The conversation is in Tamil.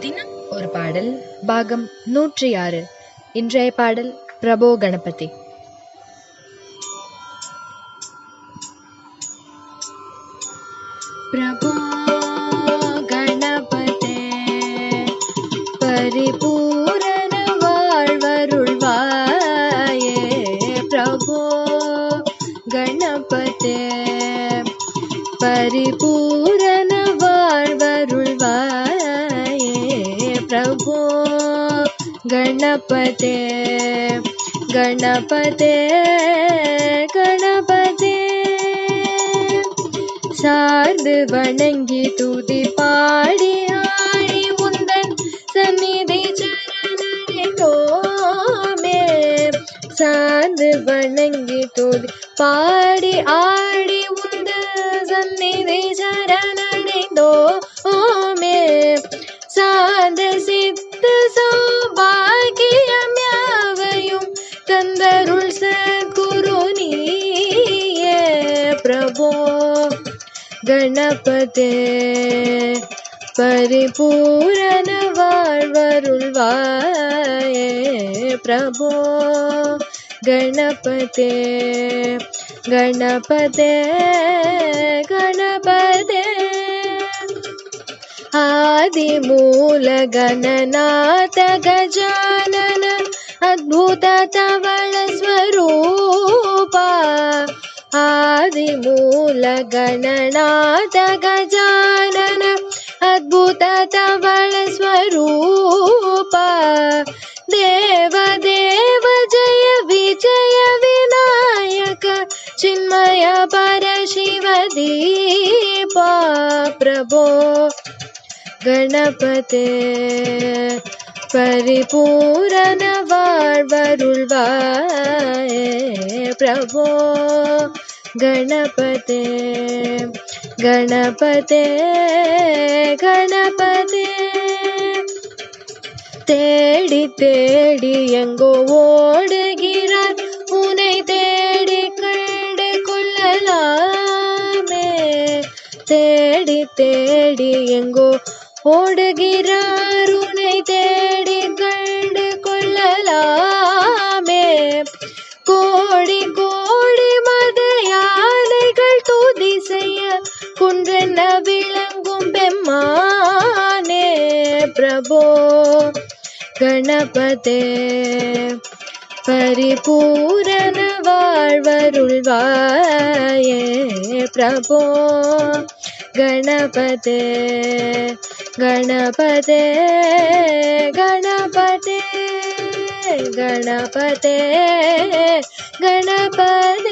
தினம் ஒரு பாடல் பாகம் 106. இன்றைய பாடல் பிரபோ கணபதி. பிரபோ கணபதே பரிபூரண வாழ்வருள்வாயே. பிரபோ கணபதே பரிபூரண வாழ்வருள்வாயே. பிரபோ கணபதே கணபதே கணபதே. சார்ந்து வணங்கி துதி பாடி ஆடி உந்தன் சந்நிதி சரணடைந்தோமே. சார்ந்து வணங்கி துதி பாடி ஆடி உந்தன் சந்நிதி சரணடைந்தோமே. சாந்த சித்த சௌபாகியம் யாவையும் தந்தருள் சத்குரு நீயே. பிரபோ கணபதே பரிபூரண வாழ்வருள்வாயே. பிரபோ கணபதே கணபதே கணபதே. ಆದಿಮೂಲ ಗಣನಾಥ ಗಜಾನನ ಅದ್ಭುತ ತವಳ ಸ್ವರೂಪ. ಆದಿಮೂಲ ಗಣನಾಥ ಗಜಾನನ ಅದ್ಭುತ ತವಳ ಸ್ವರೂಪ. ದೇವ ದೇವ ಜಯ ವಿಜಯ ವಿನಾಯಕ ಚಿನ್ಮಯ ಪರ ಶಿವ ದೀಪ. ಪ್ರಭೋ ಗಣಪತೆ ಪರಿಪೂರಣ வாழ்வருள்வாயே. ಪ್ರಭೋ ಗಣಪತೆ ಗಣಪತೆ ಗಣಪತೆ. தேடி தேடி எங்கோ ஓடுகிறார் உன்னை தேடி கண்டு கொள்ளலாமே. தேடி தேடி எங்கோ ஓடுகிறார் உன்னை தேடி கண்டு கொள்ளலாமே. கோடி கோடி மத யானைகள் துதி செய்ய குன்றென்ன விளங்கும் பெம்மானே. பிரபோ கணபதே பரிபூரண வாழ்வருள்வாயே. பிரபோ ಗಣಪತೆ ಗಣಪತೆ ಗಣಪತೆ ಗಣಪತೆ ಗಣಪತೆ.